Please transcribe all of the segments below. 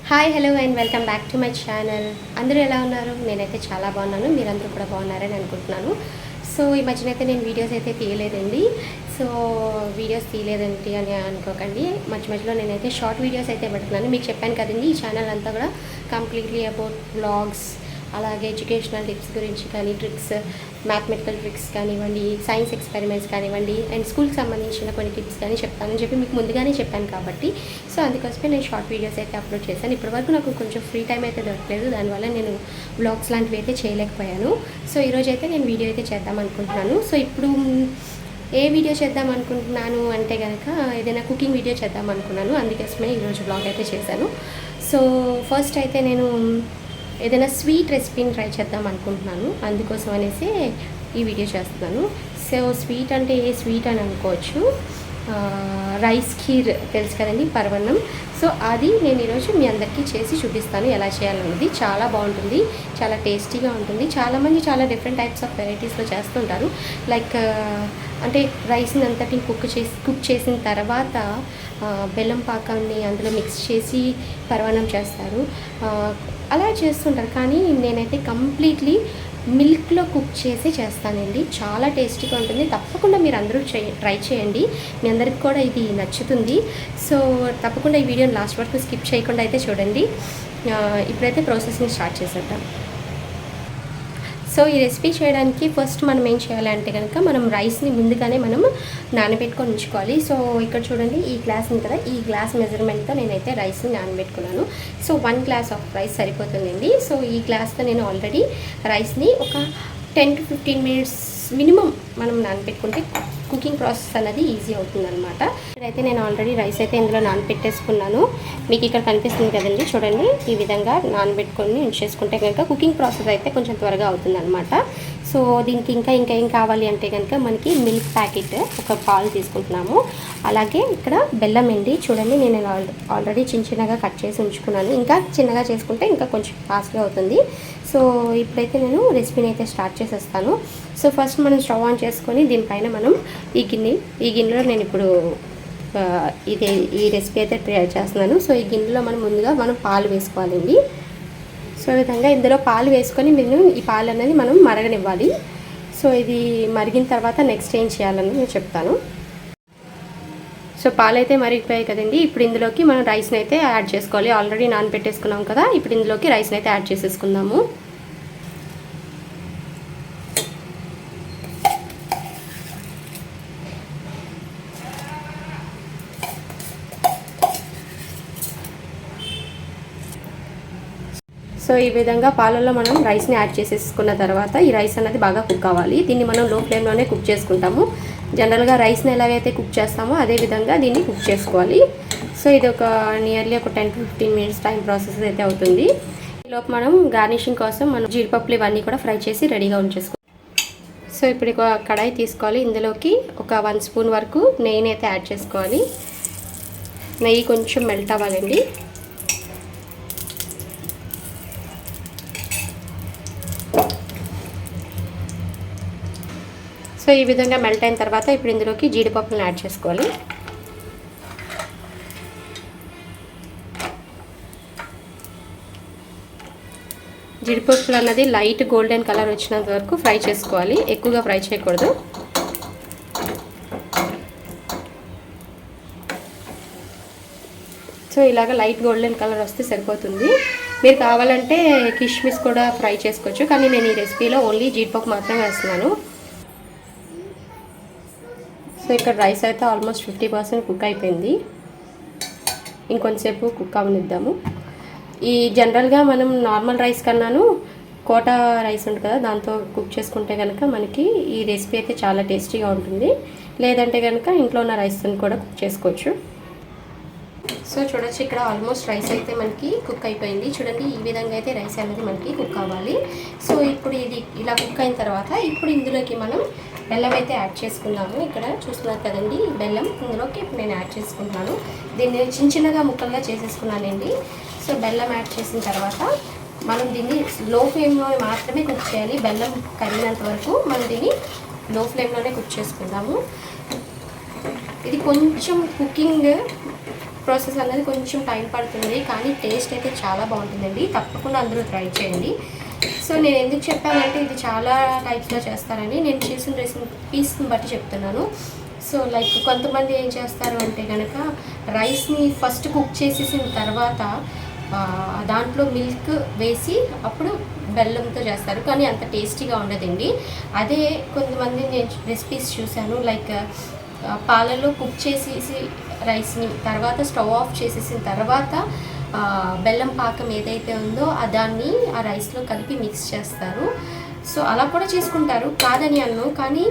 Hi hello and welcome back to my channel. అందరూ ఎలా ఉన్నారు? నేనైతే చాలా బాగున్నాను. మీరందరూ కూడా బాగున్నారని అనుకుంటున్నాను. సో ఈ మధ్యన అయితే నేను వీడియోస్ అయితే తీయలేదండి. సో వీడియోస్ తీయలేదండి అని అనుకోకండి. మధ్యలో నేనైతే షార్ట్ వీడియోస్ అయితే పెడుతున్నాను. మీకు చెప్పాను కదండి, ఈ ఛానల్ అంతా కూడా కంప్లీట్లీ అబౌట్ వ్లాగ్స్, అలాగే ఎడ్యుకేషనల్ టిప్స్ గురించి కానీ, ట్రిక్స్, మ్యాథమెటికల్ ట్రిక్స్ కానివ్వండి, సైన్స్ ఎక్స్పెరిమెంట్స్ కానివ్వండి, అండ్ స్కూల్కి సంబంధించిన కొన్ని టిప్స్ కానీ చెప్తానని చెప్పి మీకు ముందుగానే చెప్పాను కాబట్టి, సో అందుకోసమే నేను షార్ట్ వీడియోస్ అయితే అప్లోడ్ చేశాను. ఇప్పటివరకు నాకు కొంచెం ఫ్రీ టైం అయితే దొరకలేదు, దానివల్ల నేను వ్లాగ్స్ లాంటివి అయితే చేయలేకపోయాను. సో ఈరోజు అయితే నేను వీడియో అయితే చేద్దాం అనుకుంటున్నాను. సో ఇప్పుడు ఏ వీడియో చేద్దాం అనుకుంటున్నాను అంటే కనుక ఏదైనా కుకింగ్ వీడియో చేద్దాం అనుకున్నాను. అందుకోసమే ఈరోజు వ్లాగ్ అయితే చేశాను. సో ఫస్ట్ అయితే నేను ఏదైనా స్వీట్ రెసిపీని ట్రై చేద్దాం అనుకుంటున్నాను. అందుకోసం అనేసి ఈ వీడియో చేస్తున్నాను. సో స్వీట్ అంటే ఏ స్వీట్ అని అనుకోవచ్చు, రైస్ ఖీర్ తెలుసు కదండి, పరవన్నం. సో అది నేను ఈరోజు మీ అందరికీ చేసి చూపిస్తాను ఎలా చేయాలన్నది. చాలా బాగుంటుంది, చాలా టేస్టీగా ఉంటుంది. చాలామంది చాలా డిఫరెంట్ టైప్స్ ఆఫ్ వెరైటీస్లో చేస్తుంటారు. లైక్ అంటే రైస్ని అంతటిని కుక్ చేసిన తర్వాత బెల్లం పాకాన్ని అందులో మిక్స్ చేసి పరవన్నం చేస్తారు, అలా చేస్తుంటారు. కానీ నేనైతే కంప్లీట్లీ మిల్క్లో కుక్ చేసి చేస్తానండి. చాలా టేస్టీగా ఉంటుంది. తప్పకుండా మీరు అందరూ ట్రై చేయండి. మీ అందరికి కూడా ఇది నచ్చుతుంది. సో తప్పకుండా ఈ వీడియోని లాస్ట్ వరకు స్కిప్ చేయకుండా అయితే చూడండి. ఇప్పుడైతే ప్రాసెస్ని స్టార్ట్ చేసేద్దాం. సో ఈ రెసిపీ చేయడానికి ఫస్ట్ మనం ఏం చేయాలంటే కనుక మనం రైస్ని ముందుగానే మనం నానబెట్టుకొని ఉంచుకోవాలి. సో ఇక్కడ చూడండి, ఈ గ్లాస్ ఉంది కదా, ఈ గ్లాస్ మెజర్మెంట్తో నేనైతే రైస్ని నానబెట్టుకున్నాను. సో 1 గ్లాస్ ఆఫ్ రైస్ సరిపోతుందండి. సో ఈ గ్లాస్తో నేను ఆల్రెడీ రైస్ని ఒక 10 to 15 మినిట్స్ మినిమం మనం నానబెట్టుకుంటే కుకింగ్ ప్రాసెస్ అనేది ఈజీ అవుతుందన్నమాట. ఇక్కడైతే నేను ఆల్రెడీ రైస్ అయితే ఇందులో నానబెట్టేసుకున్నాను. మీకు ఇక్కడ కనిపిస్తుంది కదండి, చూడండి, ఈ విధంగా నానబెట్టుకొని ఉంచేసుకుంటే కనుక కుకింగ్ ప్రాసెస్ అయితే కొంచెం త్వరగా అవుతుందన్నమాట. సో దీనికి ఇంకా ఏం కావాలి అంటే కనుక మనకి మిల్క్ ప్యాకెట్ ఒక పాలు తీసుకుంటున్నాము. అలాగే ఇక్కడ బెల్లం అండి, చూడండి నేను ఆల్రెడీ చిన్నగా కట్ చేసి ఉంచుకున్నాను. ఇంకా చిన్నగా చేసుకుంటే ఇంకా కొంచెం ఫాస్ట్గా అవుతుంది. సో ఇప్పుడైతే నేను రెసిపీని అయితే స్టార్ట్ చేసేస్తాను. సో ఫస్ట్ మనం స్టవ్ ఆన్ చేసుకొని దీనిపైన మనం ఈ గిన్నెలో నేను ఇప్పుడు ఈ రెసిపీ అయితే ప్రిపేర్ చేస్తున్నాను. సో ఈ గిన్నెలో మనం పాలు వేసుకోవాలండి. సో ఈ విధంగా ఇందులో పాలు వేసుకొని ఈ పాలు అనేది మనం మరగనివ్వాలి. సో ఇది మరిగిన తర్వాత నెక్స్ట్ ఏం చేయాలని నేను చెప్తాను. సో పాలు అయితే మరిగిపోయాయి కదండి. ఇప్పుడు ఇందులోకి మనం రైస్ని అయితే యాడ్ చేసుకోవాలి. ఆల్రెడీ నానబెట్టేసుకున్నాం కదా, ఇప్పుడు ఇందులోకి రైస్ని అయితే యాడ్ చేసేసుకుందాము. సో ఈ విధంగా పాలల్లో మనం రైస్ని యాడ్ చేసేసుకున్న తర్వాత ఈ రైస్ అనేది బాగా కుక్ అవ్వాలి. దీన్ని మనం లో ఫ్లేమ్లోనే కుక్ చేసుకుంటాము. జనరల్గా రైస్ని ఎలాగైతే కుక్ చేస్తామో అదే విధంగా దీన్ని కుక్ చేసుకోవాలి. సో ఇది నియర్లీ ఒక 10 to 15 మినిట్స్ టైం ప్రాసెస్ అయితే అవుతుంది. ఈలోపు మనం గార్నిషింగ్ కోసం మనం జీడిపప్పులు ఇవన్నీ కూడా ఫ్రై చేసి రెడీగా ఉంచేసుకోవాలి. సో ఇప్పుడు ఒక కడాయి తీసుకోవాలి. ఇందులోకి ఒక 1 స్పూన్ వరకు నెయ్యిని అయితే యాడ్ చేసుకోవాలి. నెయ్యి కొంచెం మెల్ట్ అవ్వాలండి. సో ఈ విధంగా మెల్ట్ అయిన తర్వాత ఇప్పుడు ఇందులోకి జీడిపప్పులను యాడ్ చేసుకోవాలి. జీడిపప్పులు అన్నది లైట్ గోల్డెన్ కలర్ వచ్చినంత వరకు ఫ్రై చేసుకోవాలి, ఎక్కువగా ఫ్రై చేయకూడదు. సో ఇలాగ లైట్ గోల్డెన్ కలర్ వస్తే సరిపోతుంది. మీరు కావాలంటే కిష్మిస్ కూడా ఫ్రై చేసుకోవచ్చు, కానీ నేను ఈ రెసిపీలో ఓన్లీ జీడిపప్పు మాత్రమే వేస్తున్నాను. సో ఇక్కడ రైస్ అయితే ఆల్మోస్ట్ 50% కుక్ అయిపోయింది. ఇంకొంతసేపు కుక్ అవనిద్దాము. ఈ జనరల్గా మనం నార్మల్ రైస్ కన్నాను కోటా రైస్ ఉంటుంది కదా, దాంతో కుక్ చేసుకుంటే కనుక మనకి ఈ రెసిపీ అయితే చాలా టేస్టీగా ఉంటుంది. లేదంటే కనుక ఇంట్లో ఉన్న రైస్తో కూడా కుక్ చేసుకోవచ్చు. సో చూడొచ్చు, ఇక్కడ ఆల్మోస్ట్ రైస్ అయితే మనకి కుక్ అయిపోయింది. చూడండి, ఈ విధంగా అయితే రైస్ అనేది మనకి కుక్ అవ్వాలి. సో ఇప్పుడు ఇది ఇలా కుక్ అయిన తర్వాత ఇప్పుడు ఇందులోకి మనం బెల్లం అయితే యాడ్ చేసుకున్నాము. ఇక్కడ చూస్తున్నారు కదండి, బెల్లం ఇందులోకి ఇప్పుడు నేను యాడ్ చేసుకుంటున్నాను. దీన్ని చిన్నగా ముక్కలుగా చేసేసుకున్నానండి. సో బెల్లం యాడ్ చేసిన తర్వాత మనం దీన్ని లో ఫ్లేమ్లో మాత్రమే కుక్ చేయాలి. బెల్లం కరిగినంత వరకు మనం దీన్ని లో ఫ్లేమ్లోనే కుక్ చేసుకుందాము. ఇది కొంచెం కుకింగ్ ప్రాసెస్ అనేది కొంచెం టైం పడుతుంది, కానీ టేస్ట్ అయితే చాలా బాగుంటుందండి. తప్పకుండా అందరూ ట్రై చేయండి. సో నేను ఎందుకు చెప్పానంటే ఇది చాలా టైప్స్లో చేస్తారని, నేను చేసిన రెసిపీస్ని బట్టి చెప్తున్నాను. సో లైక్ కొంతమంది ఏం చేస్తారు అంటే కనుక రైస్ని ఫస్ట్ కుక్ చేసేసిన తర్వాత దాంట్లో మిల్క్ వేసి అప్పుడు బెల్లంతో చేస్తారు, కానీ అంత టేస్టీగా ఉండదండి. అదే కొంతమంది నేను రెసిపీస్ చూశాను, లైక్ పాలలో కుక్ చేసేసి రైస్ని తర్వాత స్టవ్ ఆఫ్ చేసేసిన తర్వాత బెల్లం పాకం ఏదైతే ఉందో దాన్ని ఆ రైస్లో కలిపి మిక్స్ చేస్తారు. సో అలా కూడా చేసుకుంటారు, కాదని అన్ను, కానీ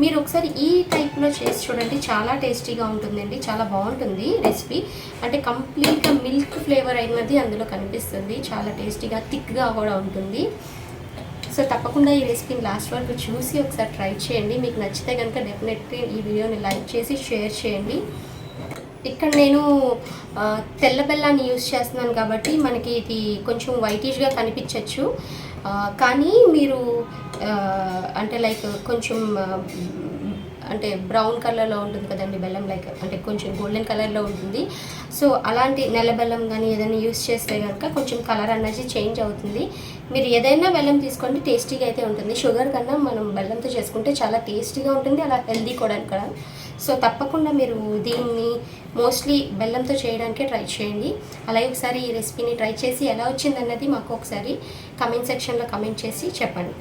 మీరు ఒకసారి ఈ టైప్లో చేసి చూడండి, చాలా టేస్టీగా ఉంటుందండి. చాలా బాగుంటుంది రెసిపీ. అంటే కంప్లీట్గా మిల్క్ ఫ్లేవర్ అయినది అందులో కనిపిస్తుంది, చాలా టేస్టీగా థిక్గా కూడా ఉంటుంది. సో తప్పకుండా ఈ రెసిపీని లాస్ట్ వరకు చూసి ఒకసారి ట్రై చేయండి. మీకు నచ్చితే కనుక డెఫినెట్లీ ఈ వీడియోని లైక్ చేసి షేర్ చేయండి. ఇక్కడ నేను తెల్ల బెల్లాన్ని యూస్ చేస్తున్నాను కాబట్టి మనకి ఇది కొంచెం వైటిష్గా కనిపించవచ్చు, కానీ మీరు అంటే లైక్ కొంచెం అంటే బ్రౌన్ కలర్లో ఉంటుంది కదండి బెల్లం, లైక్ అంటే కొంచెం గోల్డెన్ కలర్లో ఉంటుంది. సో అలాంటి నల్ల బెల్లం కానీ ఏదైనా యూస్ చేస్తే కనుక కొంచెం కలర్ అనేది చేంజ్ అవుతుంది. మీరు ఏదైనా బెల్లం తీసుకోండి, టేస్టీగా అయితే ఉంటుంది. షుగర్ కన్నా మనం బెల్లంతో చేసుకుంటే చాలా టేస్టీగా ఉంటుంది, అలా హెల్దీ కూడా కదా. సో తప్పకుండా మీరు దీన్ని మోస్ట్లీ బెల్లంతో చేయడానికే ట్రై చేయండి. అలాగే ఒకసారి ఈ రెసిపీని ట్రై చేసి ఎలా వచ్చిందన్నది మాకు ఒకసారి కమెంట్ సెక్షన్లో కమెంట్ చేసి చెప్పండి.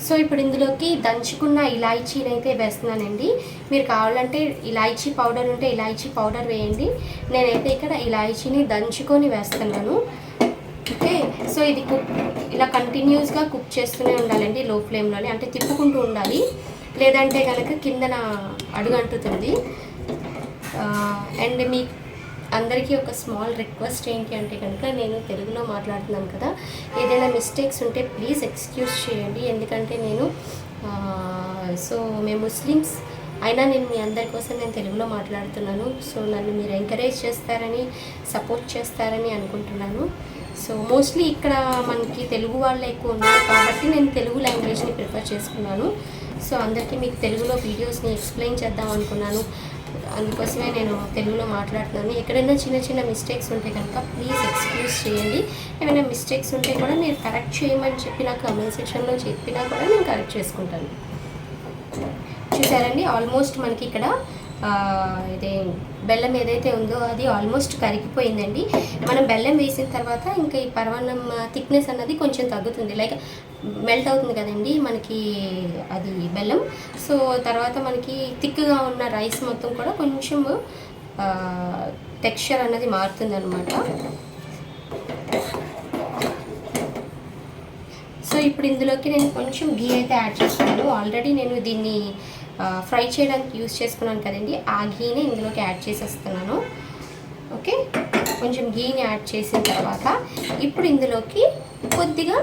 సో ఇప్పుడు ఇందులోకి దంచుకున్న ఇలాచీని అయితే వేస్తున్నానండి. మీరు కావాలంటే ఇలాచీ పౌడర్ ఉంటే ఇలాచీ పౌడర్ వేయండి. నేనైతే ఇక్కడ ఇలాచీని దంచుకొని వేస్తున్నాను. ఓకే, సో ఇది ఇలా కంటిన్యూస్గా కుక్ చేస్తూనే ఉండాలండి, లో ఫ్లేమ్లోనే, అంటే తిప్పుకుంటూ ఉండాలి, లేదంటే కనుక కిందన అడుగంటుతుంది. అండ్ మీ అందరికీ ఒక స్మాల్ రిక్వెస్ట్ ఏంటి అంటే కనుక, నేను తెలుగులో మాట్లాడుతున్నాను కదా, ఏదైనా మిస్టేక్స్ ఉంటే ప్లీజ్ ఎక్స్క్యూజ్ చేయండి. ఎందుకంటే మేము ముస్లిమ్స్ అయినా నేను మీ అందరి కోసం నేను తెలుగులో మాట్లాడుతున్నాను. సో నన్ను మీరు ఎంకరేజ్ చేస్తారని, సపోర్ట్ చేస్తారని అనుకుంటున్నాను. సో మోస్ట్లీ ఇక్కడ మనకి తెలుగు వాళ్ళు ఎక్కువ ఉన్నారు కాబట్టి నేను తెలుగు లాంగ్వేజ్ని ప్రిఫర్ చేసుకున్నాను. సో అందరికీ మీకు తెలుగులో వీడియోస్ని ఎక్స్ప్లెయిన్ చేద్దాం అనుకున్నాను, అందుకోసమే నేను తెలుగులో మాట్లాడుతున్నాను. ఎక్కడైనా చిన్న చిన్న మిస్టేక్స్ ఉంటే కనుక ప్లీజ్ ఎక్స్క్యూజ్ చేయండి. ఏమైనా మిస్టేక్స్ ఉంటే కూడా మీరు కరెక్ట్ చేయమని చెప్పి నాకు కామెంట్ సెక్షన్లో చెప్పినా కూడా నేను కరెక్ట్ చేసుకుంటాను. చూసారండి, ఆల్మోస్ట్ మనకి ఇక్కడ ఇదే బెల్లం ఏదైతే ఉందో అది ఆల్మోస్ట్ కరిగిపోయిందండి. మనం బెల్లం వేసిన తర్వాత ఇంకా ఈ పరమాన్నం థిక్నెస్ అన్నది కొంచెం తగ్గుతుంది, లైక్ మెల్ట్ అవుతుంది కదండి మనకి అది బెల్లం. సో తర్వాత మనకి థిక్గా ఉన్న రైస్ మొత్తం కూడా కొంచెం టెక్స్చర్ అన్నది మారుతుంది అనమాట. సో ఇప్పుడు ఇందులోకి నేను కొంచెం గీ అయితే యాడ్ చేస్తున్నాను. ఆల్రెడీ నేను దీన్ని ఫ్రై చేయడానికి యూస్ చేసుకున్నాను కదండి, ఆ గీని ఇందులోకి యాడ్ చేసేస్తున్నాను. ఓకే, కొంచెం గీని యాడ్ చేసిన తర్వాత ఇప్పుడు ఇందులోకి కొద్దిగా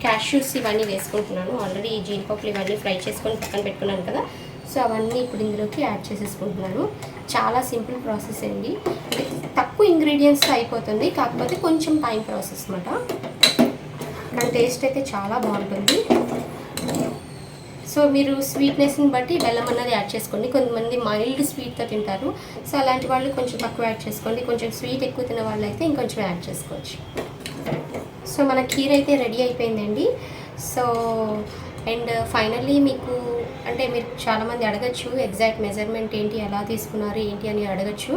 క్యాష్యూస్ ఇవన్నీ వేసుకుంటున్నాను. ఆల్రెడీ ఈ జీడిపప్పులు ఇవన్నీ ఫ్రై చేసుకొని పక్కన పెట్టుకున్నాను కదా, సో అవన్నీ ఇప్పుడు ఇందులోకి యాడ్ చేసేసుకుంటున్నాను. చాలా సింపుల్ ప్రాసెస్ అండి, తక్కువ ఇంగ్రీడియంట్స్ అయిపోతుంది, కాకపోతే కొంచెం టైం ప్రాసెస్ అన్నమాట. కానీ టేస్ట్ అయితే చాలా బాగుంటుంది. సో మీరు స్వీట్నెస్ని బట్టి బెల్లం అన్నది యాడ్ చేసుకోండి. కొంతమంది మైల్డ్ స్వీట్తో తింటారు, సో అలాంటి వాళ్ళు కొంచెం తక్కువ యాడ్ చేసుకోండి. కొంచెం స్వీట్ ఎక్కువ తినే వాళ్ళు అయితే ఇంకొంచెం యాడ్ చేసుకోవచ్చు. సో మన ఖీర్ అయితే రెడీ అయిపోయిందండి. సో అండ్ ఫైనల్లీ మీకు అంటే మీరు చాలామంది అడగచ్చు ఎగ్జాక్ట్ మెజర్మెంట్ ఏంటి, ఎలా తీసుకున్నారు ఏంటి అని అడగచ్చు.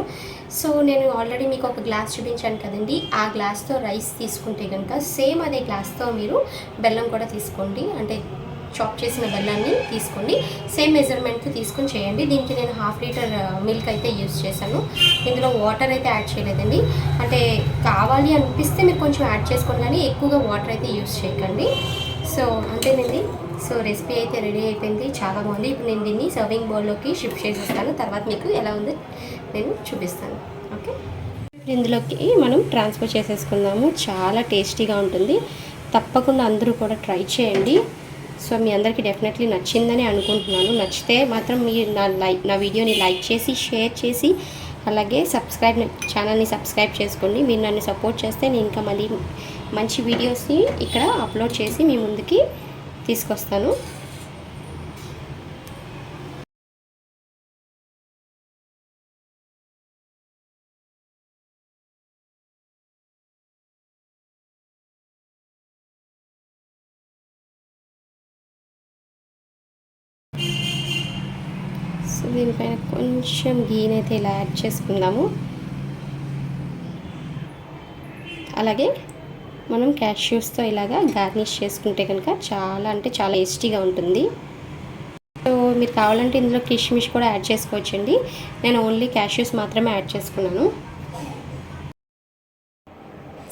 సో నేను ఆల్రెడీ మీకు ఒక గ్లాస్ చూపించాను కదండి, ఆ గ్లాస్తో రైస్ తీసుకుంటే కనుక సేమ్ అదే గ్లాస్తో మీరు బెల్లం కూడా తీసుకోండి, అంటే చాప్ చేసిన బెల్లాన్ని తీసుకోండి, సేమ్ మెజర్మెంట్తో తీసుకొని చేయండి. దీనికి నేను 1/2 లీటర్ మిల్క్ అయితే యూజ్ చేశాను. ఇందులో వాటర్ అయితే యాడ్ చేయలేదండి, అంటే కావాలి అనిపిస్తే మీరు కొంచెం యాడ్ చేసుకోండి, కానీ ఎక్కువగా వాటర్ అయితే యూజ్ చేయకండి. సో అంతేనండి. సో రెసిపీ అయితే రెడీ అయిపోయింది, చాలా బాగుంది. ఇప్పుడు నేను దీన్ని సర్వింగ్ బౌల్లోకి షిఫ్ట్ చేసేస్తాను, తర్వాత మీకు ఎలా ఉందో నేను చూపిస్తాను. ఓకే, ఇందులోకి మనం ట్రాన్స్ఫర్ చేసేసుకుందాము. చాలా టేస్టీగా ఉంటుంది, తప్పకుండా అందరూ కూడా ట్రై చేయండి. సో మీ అందరికీ డెఫినెట్లీ నచ్చిందని అనుకుంటున్నాను. నచ్చితే మాత్రం మీరు నా వీడియోని లైక్ చేసి షేర్ చేసి అలాగే ఛానల్ని సబ్స్క్రైబ్ చేసుకోండి. మీరు నన్ను సపోర్ట్ చేస్తే నేను ఇంకా మళ్ళీ మంచి వీడియోస్ని ఇక్కడ అప్లోడ్ చేసి మీ ముందుకి తీసుకొస్తాను. దీనిపైన కొంచెం గీనైతే ఇలా యాడ్ చేసుకుందాము. అలాగే మనం క్యాష్యూస్తో ఇలాగా గార్నిష్ చేసుకుంటే కనుక చాలా అంటే చాలా టేస్టీగా ఉంటుంది. సో మీరు కావాలంటే ఇందులో కిష్మిష్ కూడా యాడ్ చేసుకోవచ్చండి. నేను ఓన్లీ క్యాష్యూస్ మాత్రమే యాడ్ చేసుకున్నాను.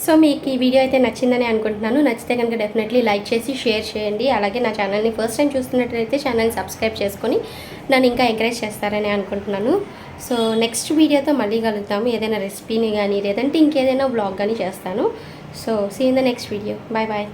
సో మీకు ఈ వీడియో అయితే నచ్చిందని అనుకుంటున్నాను. నచ్చితే కనుక డెఫినెట్లీ లైక్ చేసి షేర్ చేయండి. అలాగే నా ఛానల్ని ఫస్ట్ టైం చూస్తున్నట్లయితే ఛానల్ని సబ్స్క్రైబ్ చేసుకొని నన్ను ఇంకా ఎంకరేజ్ చేస్తారని అనుకుంటున్నాను. సో నెక్స్ట్ వీడియోతో మళ్ళీ కలుద్దాము. ఏదైనా రెసిపీని కానీ లేదంటే ఇంకేదైనా వ్లాగ్ కానీ చేస్తాను. So see in the next video. Bye bye.